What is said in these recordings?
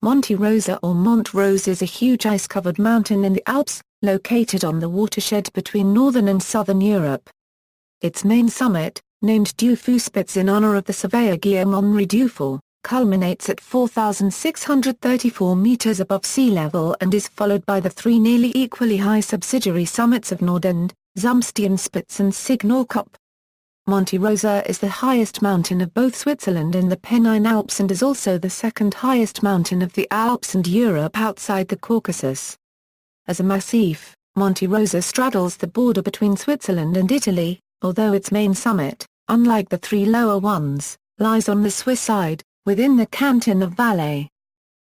Monte Rosa or Mont Rose is a huge ice-covered mountain in the Alps, located on the watershed between northern and southern Europe. Its main summit, named Dufourspitze in honor of the surveyor Guillaume-Henri Dufour, culminates at 4,634 meters above sea level and is followed by the three nearly equally high subsidiary summits of Nordend, Zumsteinspitze and Signalkuppe. Monte Rosa is the highest mountain of both Switzerland and the Pennine Alps and is also the second highest mountain of the Alps and Europe outside the Caucasus. As a massif, Monte Rosa straddles the border between Switzerland and Italy, although its main summit, unlike the three lower ones, lies on the Swiss side, within the canton of Valais.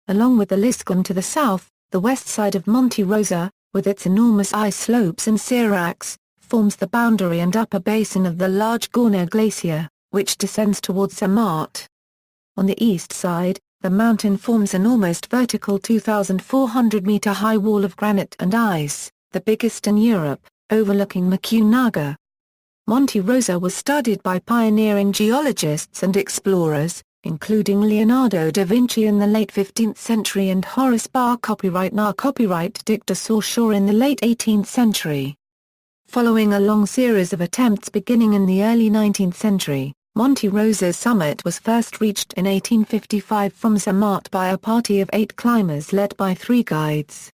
Along with the Lyskamm to the south, the west side of Monte Rosa, with its enormous ice slopes and seracs, forms the boundary and upper basin of the large Gorner Glacier, which descends towards Zermatt. On the east side, the mountain forms an almost vertical 2,400-meter high wall of granite and ice, the biggest in Europe, overlooking Macugnaga. Monte Rosa was studied by pioneering geologists and explorers, including Leonardo da Vinci in the late 15th century and Horace Bar copyright Dick de Saussure in the late 18th century. Following a long series of attempts beginning in the early 19th century, Monte Rosa's summit was first reached in 1855 from Zermatt by a party of 8 climbers led by 3 guides.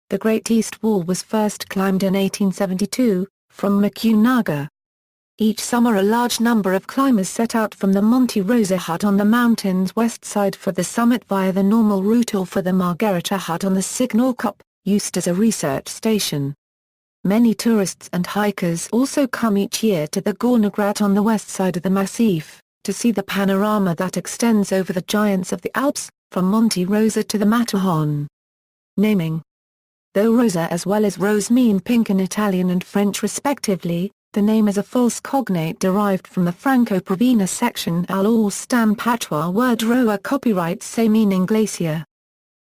The Great East Wall was first climbed in 1872, from Macugnaga. Each summer a large number of climbers set out from the Monte Rosa hut on the mountain's west side for the summit via the normal route or for the Margherita hut on the Signalkuppe, used as a research station. Many tourists and hikers also come each year to the Gorner Glacier on the west side of the massif, to see the panorama that extends over the giants of the Alps, from Monte Rosa to the Matterhorn. Naming. Though Rosa as well as Rose mean pink in Italian and French respectively, the name is a false cognate derived from the Franco-Provena section al or stan patois word roa copyright say meaning glacier.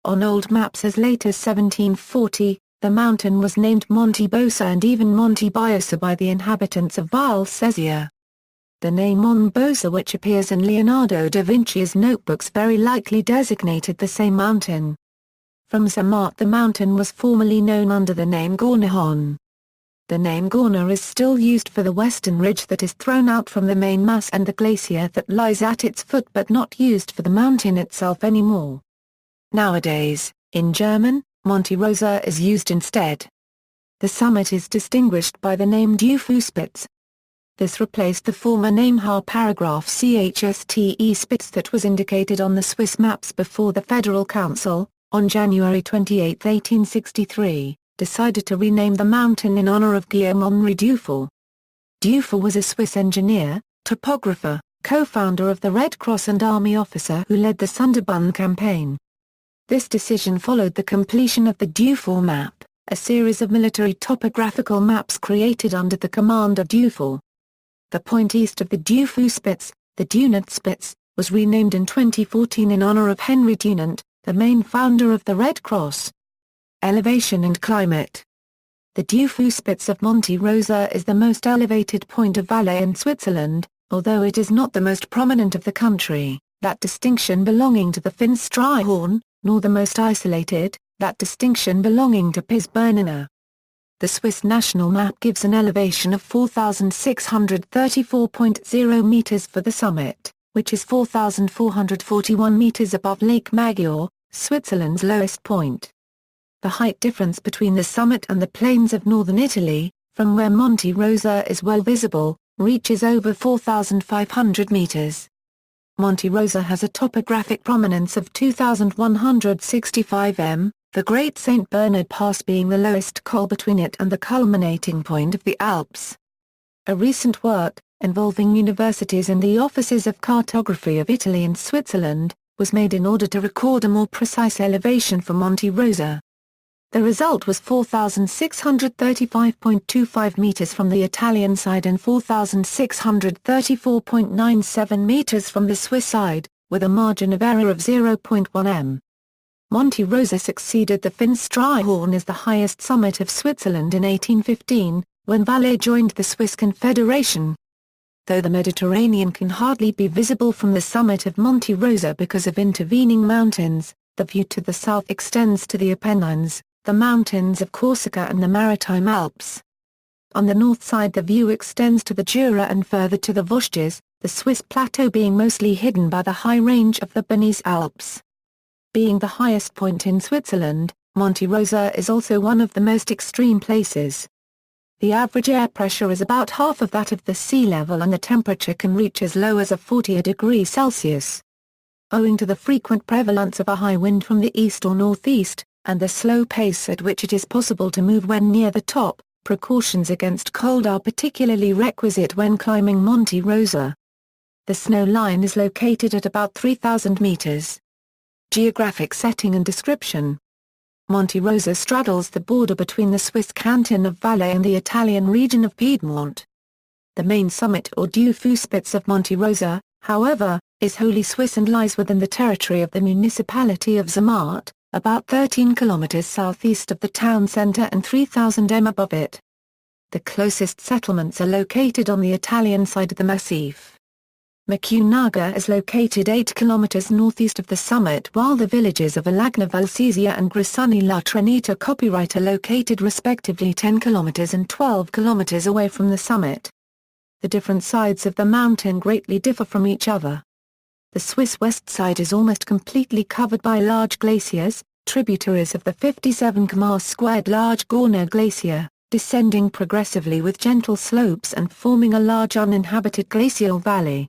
On old maps as late as 1740, the mountain was named Monte Bosa and even Monte Biosa by the inhabitants of Valais. The name Mont Bosa, which appears in Leonardo da Vinci's notebooks, very likely designated the same mountain. From Zermatt the mountain was formerly known under the name Gorner. The name Gorner is still used for the western ridge that is thrown out from the main mass and the glacier that lies at its foot, but not used for the mountain itself anymore. Nowadays, in German, Monte Rosa is used instead. The summit is distinguished by the name Dufourspitze. This replaced the former name paragraph Chste Spitze that was indicated on the Swiss maps before the Federal Council, on January 28, 1863, decided to rename the mountain in honor of Guillaume-Henri Dufour. Dufour was a Swiss engineer, topographer, co-founder of the Red Cross and army officer who led the Sunderbund campaign. This decision followed the completion of the Dufour map, a series of military topographical maps created under the command of Dufour. The point east of the Dufourspitze, the Dunantspitze, was renamed in 2014 in honor of Henry Dunant, the main founder of the Red Cross. Elevation and climate. The Dufourspitze of Monte Rosa is the most elevated point of Valais in Switzerland, although it is not the most prominent of the country, that distinction belonging to the Finsteraarhorn, nor the most isolated, that distinction belonging to Piz-Bernina. The Swiss national map gives an elevation of 4,634.0 meters for the summit, which is 4,441 meters above Lake Maggiore, Switzerland's lowest point. The height difference between the summit and the plains of northern Italy, from where Monte Rosa is well visible, reaches over 4,500 meters. Monte Rosa has a topographic prominence of 2,165 m, the Great St. Bernard Pass being the lowest col between it and the culminating point of the Alps. A recent work, involving universities and the offices of cartography of Italy and Switzerland, was made in order to record a more precise elevation for Monte Rosa. The result was 4,635.25 meters from the Italian side and 4,634.97 meters from the Swiss side, with a margin of error of 0.1 m. Monte Rosa succeeded the Finsteraarhorn as the highest summit of Switzerland in 1815, when Valais joined the Swiss Confederation. Though the Mediterranean can hardly be visible from the summit of Monte Rosa because of intervening mountains, The view to the south extends to the Apennines, the mountains of Corsica and the Maritime Alps. On the north side the view extends to the Jura and further to the Vosges, the Swiss plateau being mostly hidden by the high range of the Pennine Alps. Being the highest point in Switzerland, Monte Rosa is also one of the most extreme places. The average air pressure is about half of that of the sea level and the temperature can reach as low as 40 degrees Celsius. Owing to the frequent prevalence of a high wind from the east or northeast, and the slow pace at which it is possible to move when near the top, precautions against cold are particularly requisite when climbing Monte Rosa. The snow line is located at about 3,000 meters. Geographic setting and description. Monte Rosa straddles the border between the Swiss canton of Valais and the Italian region of Piedmont. The main summit or Dufourspitze of Monte Rosa, however, is wholly Swiss and lies within the territory of the municipality of Zermatt, about 13 kilometers southeast of the town centre and 3,000 m above it. The closest settlements are located on the Italian side of the massif. Macugnaga is located 8 kilometers northeast of the summit while the villages of Alagna Valsesia and Grissani La Trinita Copyright are located respectively 10 kilometers and 12 kilometers away from the summit. The different sides of the mountain greatly differ from each other. The Swiss west side is almost completely covered by large glaciers, tributaries of the 57 km² large Gorner Glacier, descending progressively with gentle slopes and forming a large uninhabited glacial valley.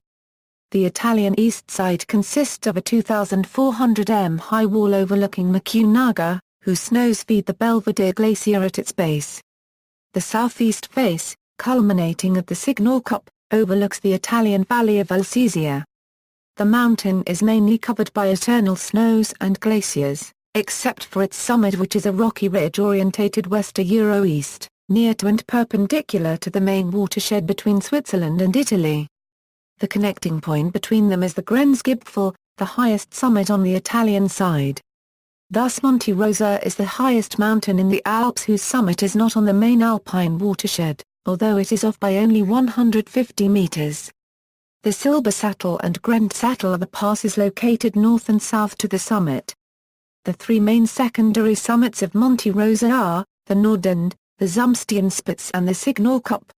The Italian east side consists of a 2,400 m high wall overlooking Macugnaga, whose snows feed the Belvedere Glacier at its base. The southeast face, culminating at the Signalkuppe, overlooks the Italian valley of Valsesia. The mountain is mainly covered by eternal snows and glaciers, except for its summit which is a rocky ridge orientated west-east, near to and perpendicular to the main watershed between Switzerland and Italy. The connecting point between them is the Grenzgipfel, the highest summit on the Italian side. Thus Monte Rosa is the highest mountain in the Alps whose summit is not on the main alpine watershed, although it is off by only 150 meters. The Silbersattel and Grenzsattel are the passes located north and south to the summit. The three main secondary summits of Monte Rosa are, the Nordend, the Zumsteinspitze and the Signalkuppe.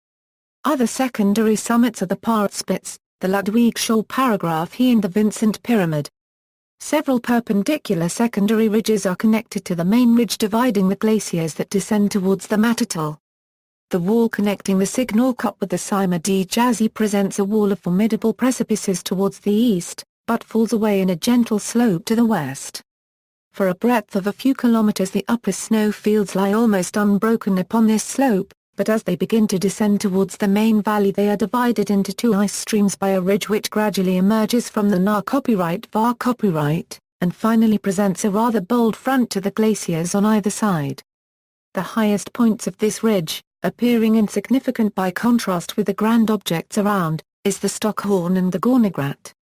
Other secondary summits are the Paartspitze, the Ludwigschule Paragraphe and the Vincent Pyramid. Several perpendicular secondary ridges are connected to the main ridge dividing the glaciers that descend towards the Mattertal. The wall connecting the Signalkuppe with the Cima di Jazzi presents a wall of formidable precipices towards the east, but falls away in a gentle slope to the west. For a breadth of a few kilometers the upper snow fields lie almost unbroken upon this slope, but as they begin to descend towards the main valley they are divided into two ice streams by a ridge which gradually emerges from the Var Copyright, and finally presents a rather bold front to the glaciers on either side. The highest points of this ridge, appearing insignificant by contrast with the grand objects around, is the Stockhorn and the Gornergrat.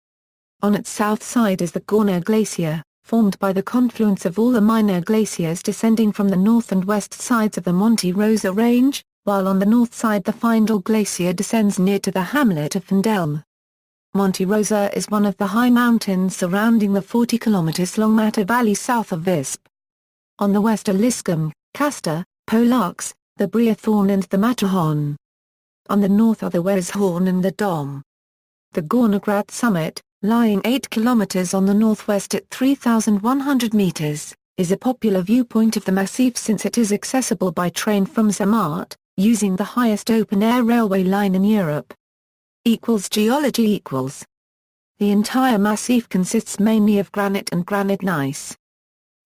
On its south side is the Gorner Glacier, formed by the confluence of all the minor glaciers descending from the north and west sides of the Monte Rosa range, while on the north side the Findel Glacier descends near to the hamlet of Vendelme. Monte Rosa is one of the high mountains surrounding the 40 km long Matter Valley south of Visp. On the west are Lyskamm, Castor, Pollux, the Breathorn and the Matterhorn. On the north are the Weisshorn and the Dom. The Gornergrat summit, lying 8 km on the northwest at 3,100 meters, is a popular viewpoint of the massif since it is accessible by train from Zermatt, using the highest open-air railway line in Europe. Geology. The entire massif consists mainly of granite and granite gneiss.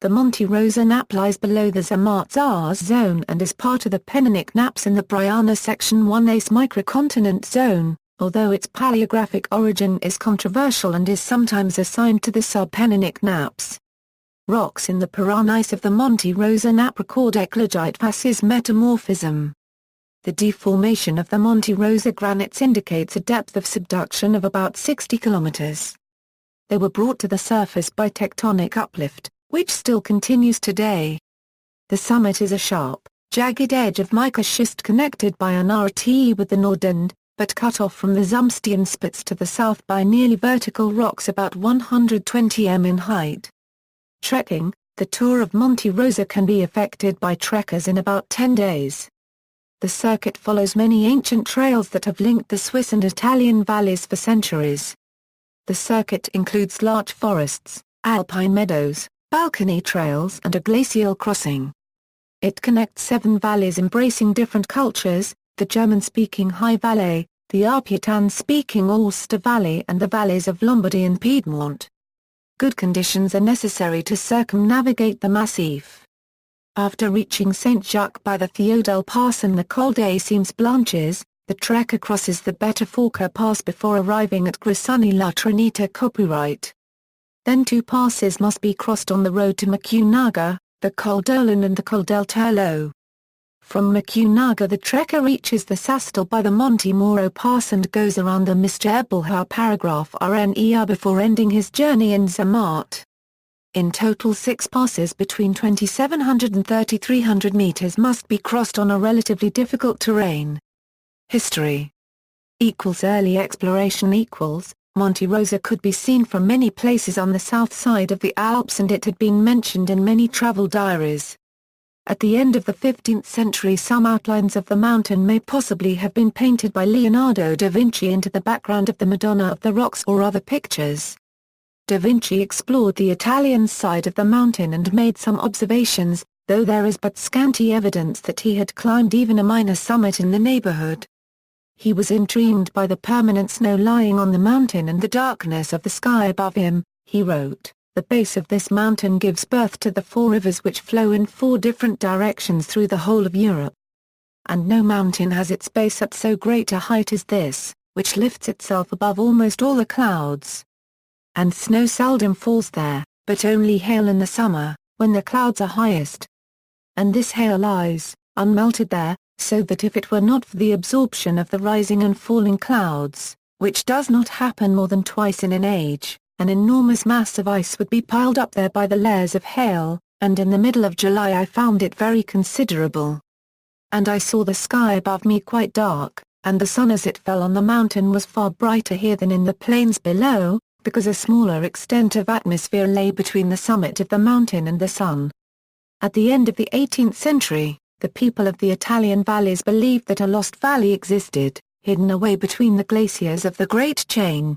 The Monte Rosa nappe lies below the Zermatt zone and is part of the Pennine Nappes in the Brianna Section 1A microcontinent zone, although its paleographic origin is controversial and is sometimes assigned to the subpenninic nappes. Rocks in the Piranesi of the Monte Rosa nappe record eclogite facies metamorphism. The deformation of the Monte Rosa granites indicates a depth of subduction of about 60 kilometers. They were brought to the surface by tectonic uplift, which still continues today. The summit is a sharp, jagged edge of mica schist connected by an RT with the Nordend, but cut off from the Zumsteinspitze to the south by nearly vertical rocks about 120 m in height. Trekking: the tour of Monte Rosa can be effected by trekkers in about 10 days. The circuit follows many ancient trails that have linked the Swiss and Italian valleys for centuries. The circuit includes large forests, alpine meadows, balcony trails and a glacial crossing. It connects 7 valleys embracing different cultures, the German-speaking High Valais, the Arpietan-speaking Ulster Valley and the valleys of Lombardy and Piedmont. Good conditions are necessary to circumnavigate the massif. After reaching Saint-Jacques by the Theodule Pass and the Col des Cimes Blanches, the trekker crosses the Betterforker Pass before arriving at Grisani-la Trinita copyright. Then 2 passes must be crossed on the road to Macugnaga, the Col d'Olin and the Col del Turlot. From Macugnaga the trekker reaches the Sastel by the Monte Moro Pass and goes around the Mistrebelhar paragraph RNER before ending his journey in Zermatt. In total 6 passes between 2,700 and 3,300 meters must be crossed on a relatively difficult terrain. History Early exploration Monte Rosa could be seen from many places on the south side of the Alps and it had been mentioned in many travel diaries. At the end of the 15th century some outlines of the mountain may possibly have been painted by Leonardo da Vinci into the background of the Madonna of the Rocks or other pictures. Da Vinci explored the Italian side of the mountain and made some observations, though there is but scanty evidence that he had climbed even a minor summit in the neighborhood. He was intrigued by the permanent snow lying on the mountain and the darkness of the sky above him, he wrote. The base of this mountain gives birth to the 4 rivers which flow in 4 different directions through the whole of Europe. And no mountain has its base at so great a height as this, which lifts itself above almost all the clouds. And snow seldom falls there, but only hail in the summer, when the clouds are highest. And this hail lies, unmelted there, so that if it were not for the absorption of the rising and falling clouds, which does not happen more than twice in an age, an enormous mass of ice would be piled up there by the layers of hail, and in the middle of July I found it very considerable. And I saw the sky above me quite dark, and the sun as it fell on the mountain was far brighter here than in the plains below, because a smaller extent of atmosphere lay between the summit of the mountain and the sun. At the end of the 18th century, the people of the Italian valleys believed that a lost valley existed, hidden away between the glaciers of the Great Chain.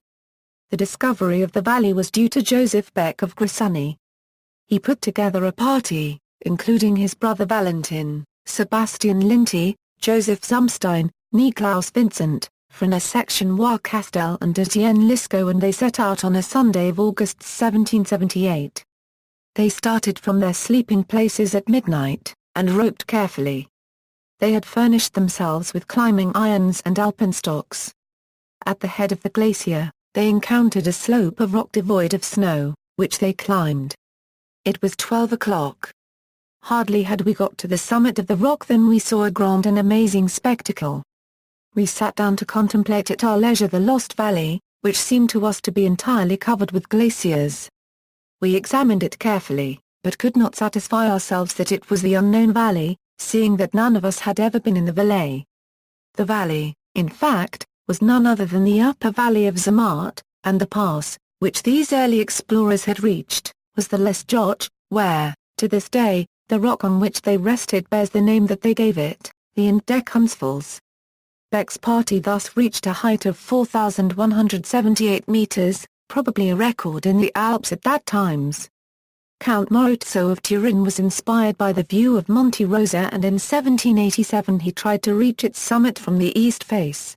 The discovery of the valley was due to Joseph Beck of Grisani. He put together a party, including his brother Valentin, Sebastian Linti, Joseph Zumstein, Niklaus Vincent, Frana Section Wa Castel and Etienne Lisco, and they set out on a Sunday of August 1778. They started from their sleeping places at midnight, and roped carefully. They had furnished themselves with climbing irons and alpenstocks. At the head of the glacier, they encountered a slope of rock devoid of snow, which they climbed. It was 12 o'clock. Hardly had we got to the summit of the rock than we saw a grand and amazing spectacle. We sat down to contemplate at our leisure the lost valley, which seemed to us to be entirely covered with glaciers. We examined it carefully, but could not satisfy ourselves that it was the unknown valley, seeing that none of us had ever been in the Valais. The valley, in fact, was none other than the upper valley of Zermatt, and the pass, which these early explorers had reached, was the Les Joch, where, to this day, the rock on which they rested bears the name that they gave it, the Entdeckungsfels. Beck's party thus reached a height of 4,178 meters, probably a record in the Alps at that times. Count Maurizio of Turin was inspired by the view of Monte Rosa, and in 1787 he tried to reach its summit from the east face.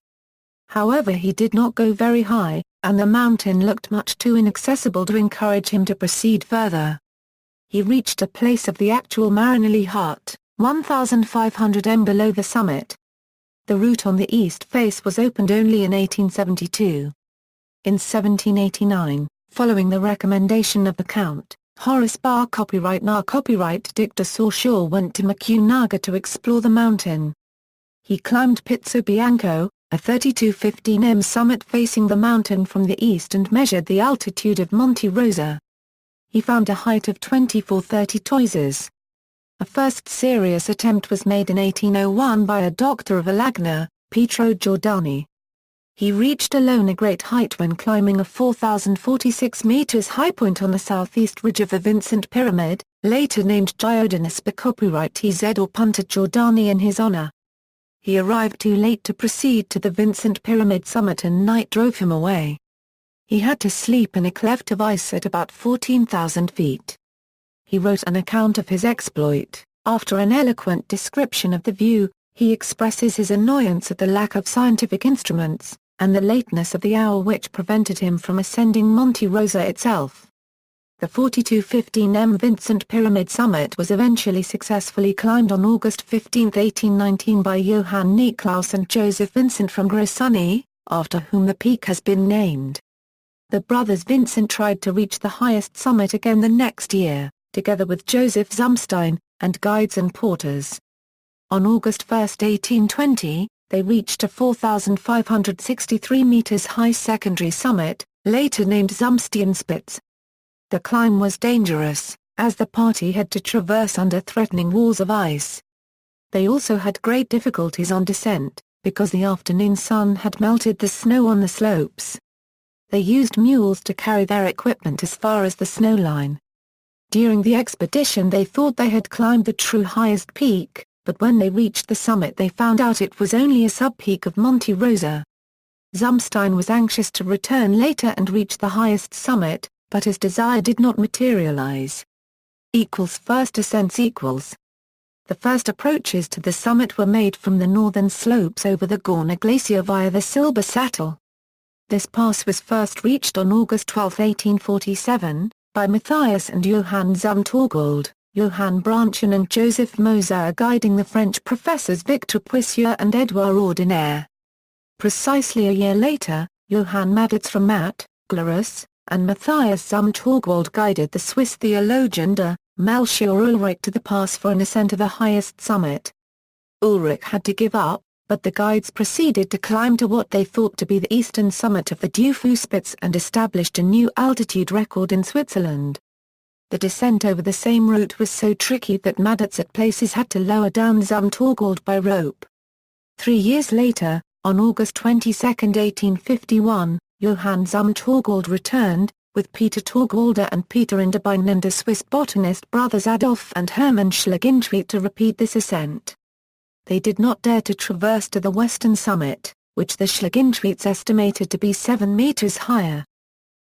However, he did not go very high, and the mountain looked much too inaccessible to encourage him to proceed further. He reached a place of the actual Marinelli hut, 1,500 m below the summit. The route on the east face was opened only in 1872. In 1789, following the recommendation of the Count, Horace Barr copyright Dick de Saussure went to Macugnaga to explore the mountain. He climbed Pizzo Bianco, a 3215 m summit facing the mountain from the east, and measured the altitude of Monte Rosa. He found a height of 2430 toises. A first serious attempt was made in 1801 by a doctor of Alagna, Pietro Giordani. He reached alone a great height when climbing a 4,046 meters high point on the southeast ridge of the Vincent Pyramid, later named Giordinus by copyright TZ or Punta Giordani in his honor. He arrived too late to proceed to the Vincent Pyramid summit and night drove him away. He had to sleep in a cleft of ice at about 14,000 feet. He wrote an account of his exploit. After an eloquent description of the view, he expresses his annoyance at the lack of scientific instruments, and the lateness of the hour which prevented him from ascending Monte Rosa itself. The 4215 m Vincent Pyramid summit was eventually successfully climbed on August 15, 1819 by Johann Nicklaus and Joseph Vincent from Gressoney, after whom the peak has been named. The brothers Vincent tried to reach the highest summit again the next year, together with Joseph Zumstein, and guides and porters. On August 1, 1820, they reached a 4,563 meters high secondary summit, later named Zumsteinspitze. The climb was dangerous, as the party had to traverse under threatening walls of ice. They also had great difficulties on descent, because the afternoon sun had melted the snow on the slopes. They used mules to carry their equipment as far as the snow line. During the expedition they thought they had climbed the true highest peak, but when they reached the summit they found out it was only a sub-peak of Monte Rosa. Zumstein was anxious to return later and reach the highest summit, but his desire did not materialize. First ascents equals. The first approaches to the summit were made from the northern slopes over the Gorner Glacier via the Silber Sattel. This pass was first reached on August 12, 1847, by Matthias and Johann Zumthorwald, Johann Branchen and Joseph Moser guiding the French professors Victor Puisieux and Edouard Ordinaire. Precisely a year later, Johann Maditz from Matt, Glarus, and Matthias Zumthorwald guided the Swiss theologian de Melchior Ulrich to the pass for an ascent to the highest summit. Ulrich had to give up, but the guides proceeded to climb to what they thought to be the eastern summit of the Dufourspitze and established a new altitude record in Switzerland. The descent over the same route was so tricky that Maditz at places had to lower down Zumthorwald by rope. 3 years later, on August 22, 1851, Johann Zumthorwald returned, with Peter Torgwalder and Peter Inderbein and the Swiss botanist brothers Adolf and Hermann Schlagintweit to repeat this ascent. They did not dare to traverse to the western summit, which the Schlagintweits estimated to be 7 meters higher.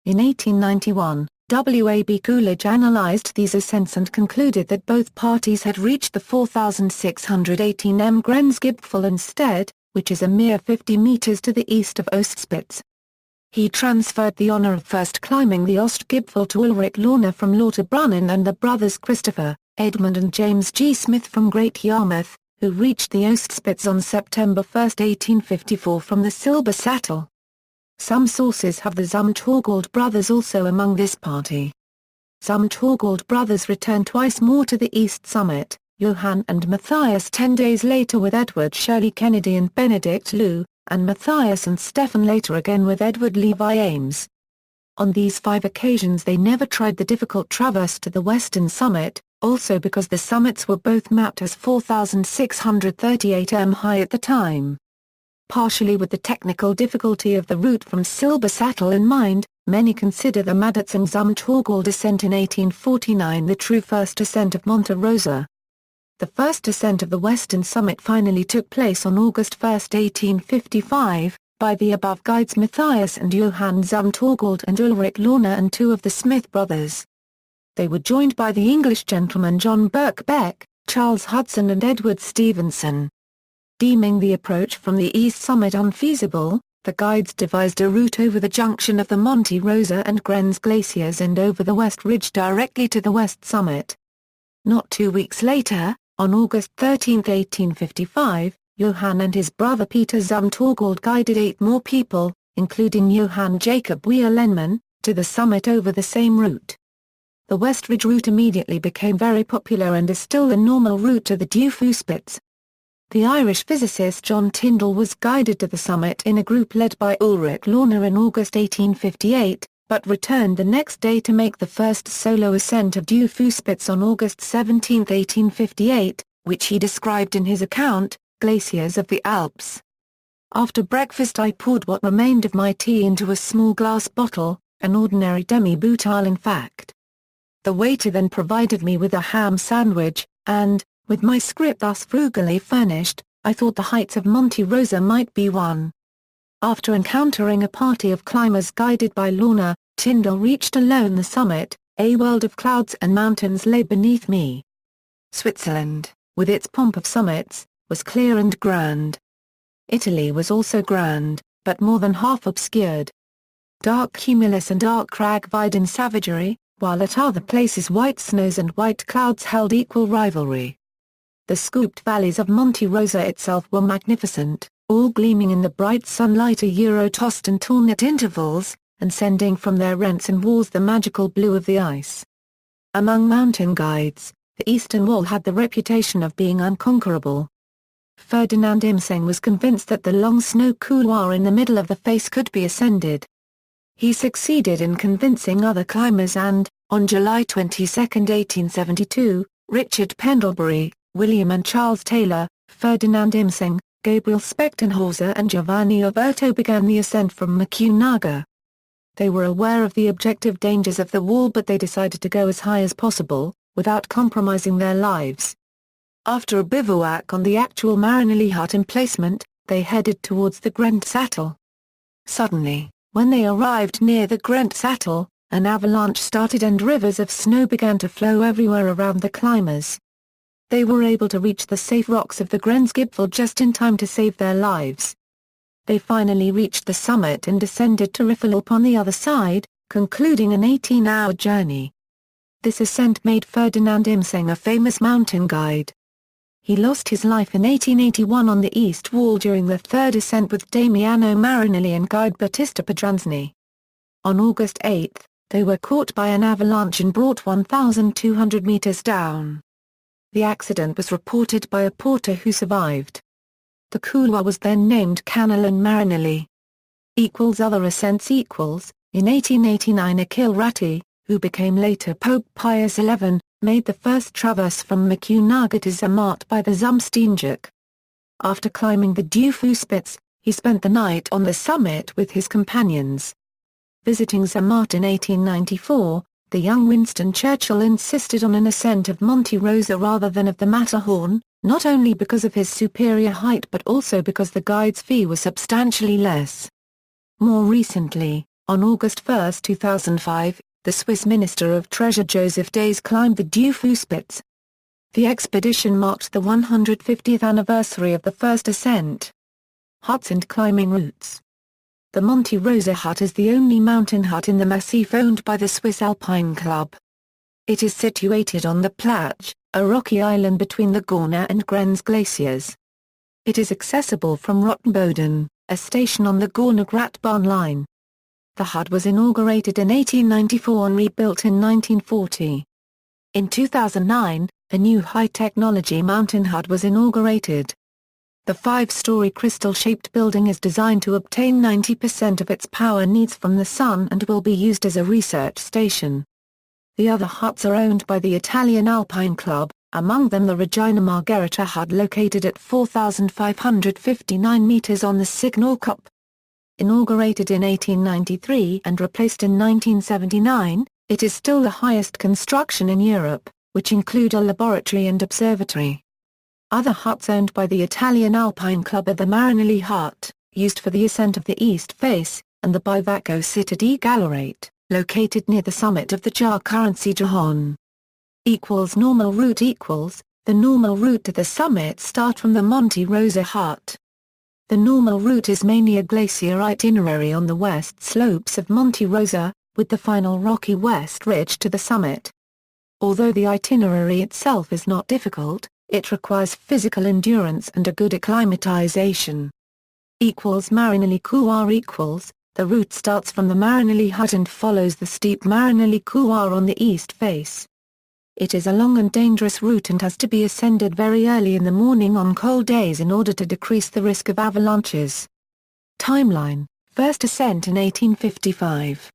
In 1891, W.A.B. Coolidge analyzed these ascents and concluded that both parties had reached the 4,618 m Grenzgipfel instead, which is a mere 50 meters to the east of Ostspitze. He transferred the honor of first climbing the Ostgipfel to Ulrich Lorner from Lauterbrunnen and the brothers Christopher, Edmund and James G. Smith from Great Yarmouth, who reached the Ostspitze on September 1, 1854 from the Silber Sattel. Some sources have the Zumthorwald brothers also among this party. Zumthorwald brothers returned twice more to the east summit, Johann and Matthias 10 days later with Edward Shirley Kennedy and Benedict Lou, and Matthias and Stephen later again with Edward Levi Ames. On these 5 occasions they never tried the difficult traverse to the western summit, also because the summits were both mapped as 4,638 m high at the time. Partially with the technical difficulty of the route from Silber Sattel in mind, many consider the Maditz and Zumthorwald ascent in 1849 the true first ascent of Monte Rosa. The first ascent of the western summit finally took place on August 1, 1855, by the above guides Matthias and Johann Zumthorwald and Ulrich Lorner and 2 of the Smith brothers. They were joined by the English gentlemen John Birkbeck, Charles Hudson and Edward Stevenson. Deeming the approach from the east summit unfeasible, the guides devised a route over the junction of the Monte Rosa and Grenz glaciers and over the west ridge directly to the west summit. Not 2 weeks later, on August 13, 1855, Johann and his brother Peter Zumthorwald guided 8 more people, including Johann Jacob Wielenmann, to the summit over the same route. The West Ridge route immediately became very popular and is still the normal route to the Dufourspitze. The Irish physicist John Tyndall was guided to the summit in a group led by Ulrich Lorner in August 1858, but returned the next day to make the first solo ascent of Dufourspitze on August 17, 1858, which he described in his account, Glaciers of the Alps. After breakfast I poured what remained of my tea into a small glass bottle, an ordinary demi-bouteille in fact. The waiter then provided me with a ham sandwich, and, with my script thus frugally furnished, I thought the heights of Monte Rosa might be won. After encountering a party of climbers guided by Lorna, Tyndall reached alone the summit. A world of clouds and mountains lay beneath me. Switzerland, with its pomp of summits, was clear and grand. Italy was also grand, but more than half obscured. Dark cumulus and dark crag vied in savagery, while at other places white snows and white clouds held equal rivalry. The scooped valleys of Monte Rosa itself were magnificent, all gleaming in the bright sunlight, tossed and torn at intervals, and sending from their rents and walls the magical blue of the ice. Among mountain guides, the eastern wall had the reputation of being unconquerable. Ferdinand Imseng was convinced that the long snow couloir in the middle of the face could be ascended. He succeeded in convincing other climbers and, on July 22, 1872, Richard Pendlebury, William and Charles Taylor, Ferdinand Imseng, Gabriel Spechtenhauser and Giovanni Oberto began the ascent from Macugnaga. They were aware of the objective dangers of the wall, but they decided to go as high as possible, without compromising their lives. After a bivouac on the actual Marinelli hut emplacement, they headed towards the Grenzsattel. Suddenly, when they arrived near the Grenzsattel, an avalanche started and rivers of snow began to flow everywhere around the climbers. They were able to reach the safe rocks of the Grenzgipfel just in time to save their lives. They finally reached the summit and descended to Riffelalp on the other side, concluding an 18-hour journey. This ascent made Ferdinand Imseng a famous mountain guide. He lost his life in 1881 on the east wall during the third ascent with Damiano Marinelli and guide Battista Pedranzani. On August 8, they were caught by an avalanche and brought 1,200 meters down. The accident was reported by a porter who survived. The couloir was then named Canton Marinelli. Other ascents In 1889 Achille Ratti, who became later Pope Pius XI, made the first traverse from Macugnaga to Zermatt by the Zumsteinspitze. After climbing the Dufourspitze, he spent the night on the summit with his companions. Visiting Zermatt in 1894, the young Winston Churchill insisted on an ascent of Monte Rosa rather than of the Matterhorn, not only because of his superior height but also because the guide's fee was substantially less. More recently, on August 1, 2005, the Swiss Minister of Treasure Joseph Days climbed the Dufourspitze. The expedition marked the 150th anniversary of the first ascent. Huts and climbing routes. The Monte Rosa hut is the only mountain hut in the massif owned by the Swiss Alpine Club. It is situated on the Platsch, a rocky island between the Gorner and Grenz glaciers. It is accessible from Rottenboden, a station on the Gorner-Gratbahn line. The hut was inaugurated in 1894 and rebuilt in 1940. In 2009, a new high-technology mountain hut was inaugurated. The 5-story crystal-shaped building is designed to obtain 90% of its power needs from the sun and will be used as a research station. The other huts are owned by the Italian Alpine Club, among them the Regina Margherita hut located at 4,559 meters on the Signalkuppe. Inaugurated in 1893 and replaced in 1979, it is still the highest construction in Europe, which include a laboratory and observatory. Other huts owned by the Italian Alpine Club are the Marinelli hut, used for the ascent of the east face, and the Bivacco Città di Gallerate, located near the summit of the Jar Currency Gijon. Normal route The normal route to the summit start from the Monte Rosa hut. The normal route is mainly a glacier itinerary on the west slopes of Monte Rosa, with the final rocky west ridge to the summit. Although the itinerary itself is not difficult, it requires physical endurance and a good acclimatization. Marinelli couloir The route starts from the Marinelli hut and follows the steep Marinelli couloir on the east face. It is a long and dangerous route and has to be ascended very early in the morning on cold days in order to decrease the risk of avalanches. Timeline: First ascent in 1855.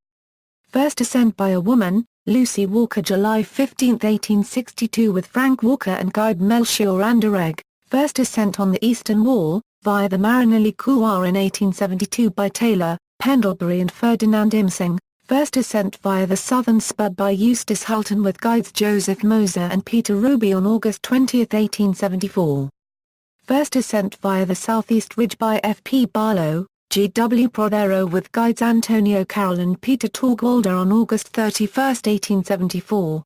First ascent by a woman, Lucy Walker, July 15, 1862, with Frank Walker and guide Melchior Anderegg. First ascent on the eastern wall, via the Marinelli Couloir in 1872 by Taylor, Pendlebury and Ferdinand Imsing. First ascent via the southern spur by Eustace Hulton with guides Joseph Moser and Peter Ruby on August 20, 1874. First ascent via the southeast ridge by F. P. Barlow, G. W. Prothero with guides Antonio Carroll and Peter Torgwalder on August 31, 1874.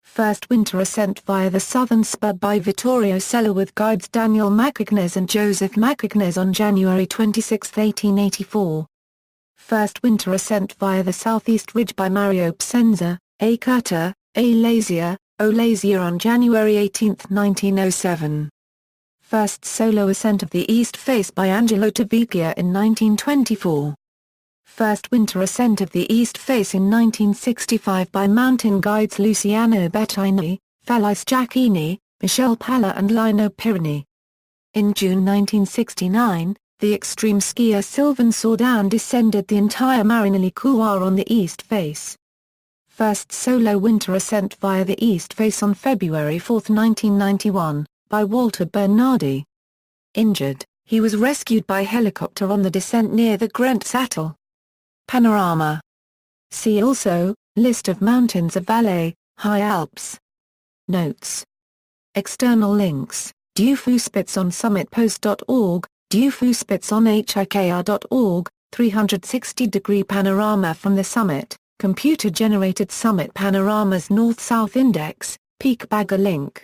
First winter ascent via the southern spur by Vittorio Sella with guides Daniel Macugnaga and Joseph Macugnaga on January 26, 1884. First winter ascent via the southeast ridge by Mario Psenza, A. Curta, A. Lazier, O. Lazier on January 18, 1907. First solo ascent of the east face by Angelo Tavicchia in 1924. First winter ascent of the east face in 1965 by mountain guides Luciano Bettini, Felice Giacchini, Michel Palla and Lino Pirini. In June 1969, the extreme skier Sylvain Saudin descended the entire Marinelli Couloir on the east face. First solo winter ascent via the east face on February 4, 1991, by Walter Bernardi. Injured, he was rescued by helicopter on the descent near the Grant Sattel. Panorama. See also, List of mountains of Valais, High Alps. Notes. External links, Dufourspitze on summitpost.org, Dufourspitze on hikr.org, 360-degree panorama from the summit, computer-generated summit panoramas north-south index, peak bagger link.